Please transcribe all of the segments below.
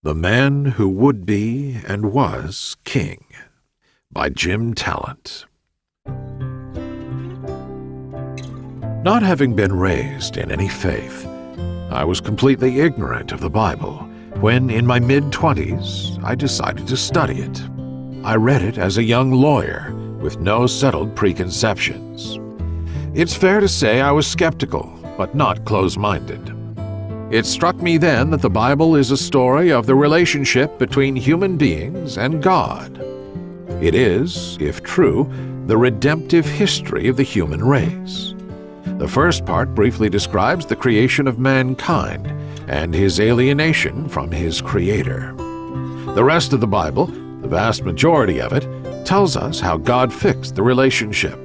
The Man Who Would Be and Was King by Jim Talent. Not having been raised in any faith, I was completely ignorant of the Bible when, in my mid-20s, I decided to study it. I read it as a young lawyer with no settled preconceptions. It's fair to say I was skeptical, but not close-minded. It struck me then that the Bible is a story of the relationship between human beings and God. It is, if true, the redemptive history of the human race. The first part briefly describes the creation of mankind and his alienation from his Creator. The rest of the Bible, the vast majority of it, tells us how God fixed the relationship.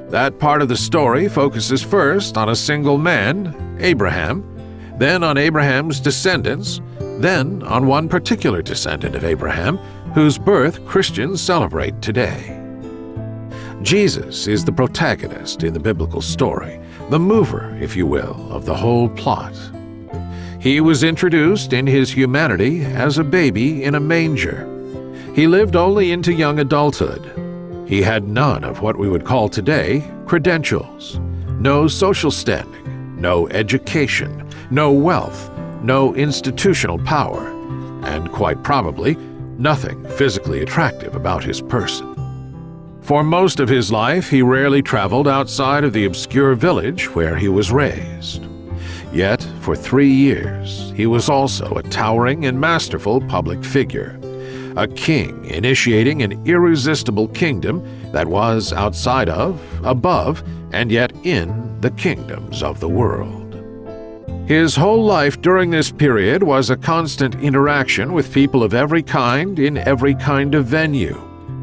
That part of the story focuses first on a single man, Abraham, then on Abraham's descendants, then on one particular descendant of Abraham, whose birth Christians celebrate today. Jesus is the protagonist in the biblical story, the mover, if you will, of the whole plot. He was introduced in his humanity as a baby in a manger. He lived only into young adulthood. He had none of what we would call today credentials, no social standing, no education, no wealth, no institutional power, and quite probably nothing physically attractive about his person. For most of his life, he rarely traveled outside of the obscure village where he was raised. Yet, for 3 years, he was also a towering and masterful public figure, a king initiating an irresistible kingdom that was outside of, above, and yet in the kingdoms of the world. His whole life during this period was a constant interaction with people of every kind in every kind of venue,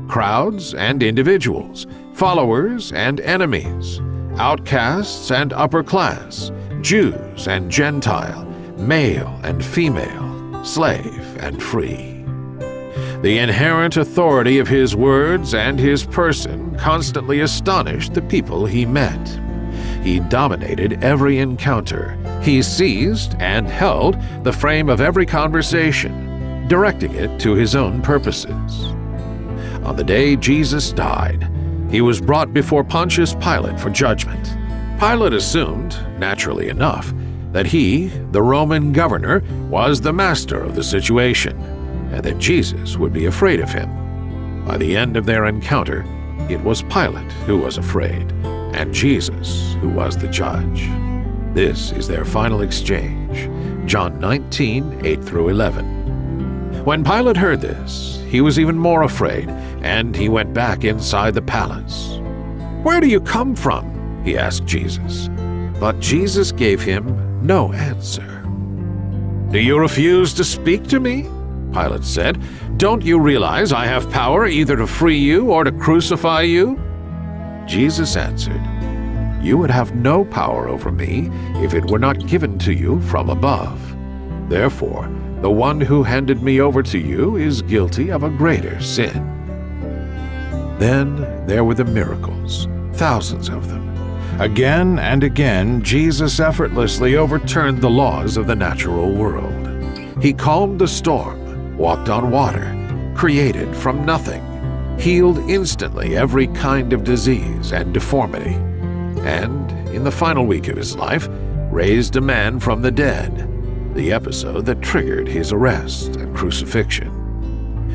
crowds and individuals, followers and enemies, outcasts and upper class, Jews and Gentile, male and female, slave and free. The inherent authority of his words and his person constantly astonished the people he met. He dominated every encounter. He seized and held the frame of every conversation, directing it to his own purposes. On the day Jesus died, he was brought before Pontius Pilate for judgment. Pilate assumed, naturally enough, that he, the Roman governor, was the master of the situation, and that Jesus would be afraid of him. By the end of their encounter, it was Pilate who was afraid, and Jesus who was the judge. This is their final exchange, John 19, 8 through 11. When Pilate heard this, he was even more afraid, and he went back inside the palace. "Where do you come from?" he asked Jesus. But Jesus gave him no answer. "Do you refuse to speak to me?" Pilate said. "Don't you realize I have power either to free you or to crucify you?" Jesus answered, "You would have no power over me if it were not given to you from above. Therefore, the one who handed me over to you is guilty of a greater sin." Then there were the miracles, thousands of them. Again and again, Jesus effortlessly overturned the laws of the natural world. He calmed the storm, walked on water, created from nothing, healed instantly every kind of disease and deformity, and, in the final week of his life, raised a man from the dead, the episode that triggered his arrest and crucifixion.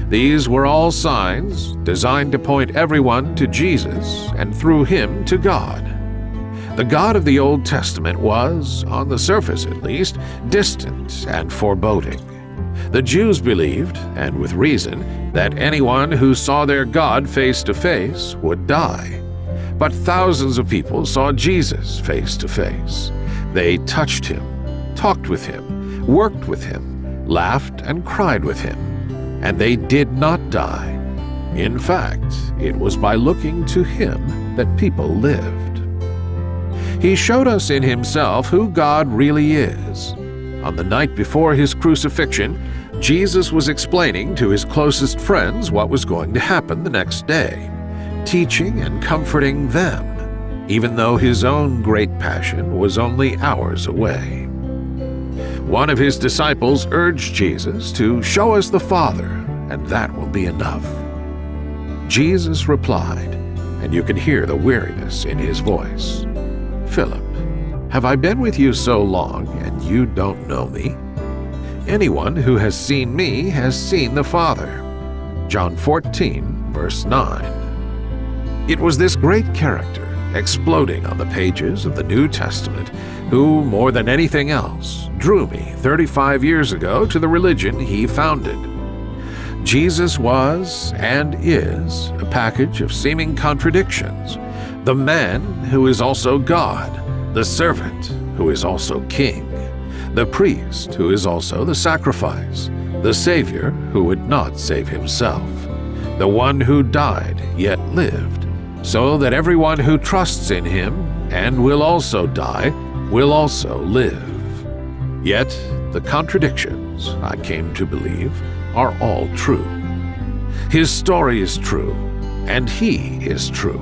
These were all signs designed to point everyone to Jesus and through him to God. The God of the Old Testament was, on the surface at least, distant and foreboding. The Jews believed, and with reason, that anyone who saw their God face to face would die. But thousands of people saw Jesus face to face. They touched him, talked with him, worked with him, laughed and cried with him, and they did not die. In fact, it was by looking to him that people lived. He showed us in himself who God really is. On the night before his crucifixion, Jesus was explaining to his closest friends what was going to happen the next day, teaching and comforting them, even though his own great passion was only hours away. One of his disciples urged Jesus to show us the Father, and that will be enough. Jesus replied, and you can hear the weariness in his voice, "Philip, have I been with you so long, and you don't know me? Anyone who has seen me has seen the Father." John 14, verse 9. It was this great character, exploding on the pages of the New Testament, who, more than anything else, drew me 35 years ago to the religion he founded. Jesus was and is a package of seeming contradictions, the man who is also God, the servant who is also king, the priest who is also the sacrifice, the Savior who would not save himself, the one who died yet lived, so that everyone who trusts in him and will also die will also live. Yet the contradictions, I came to believe, are all true. His story is true, and he is true,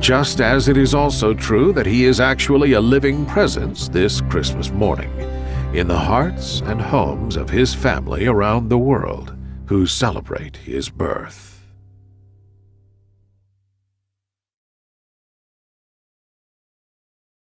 just as it is also true that he is actually a living presence this Christmas morning in the hearts and homes of his family around the world who celebrate his birth.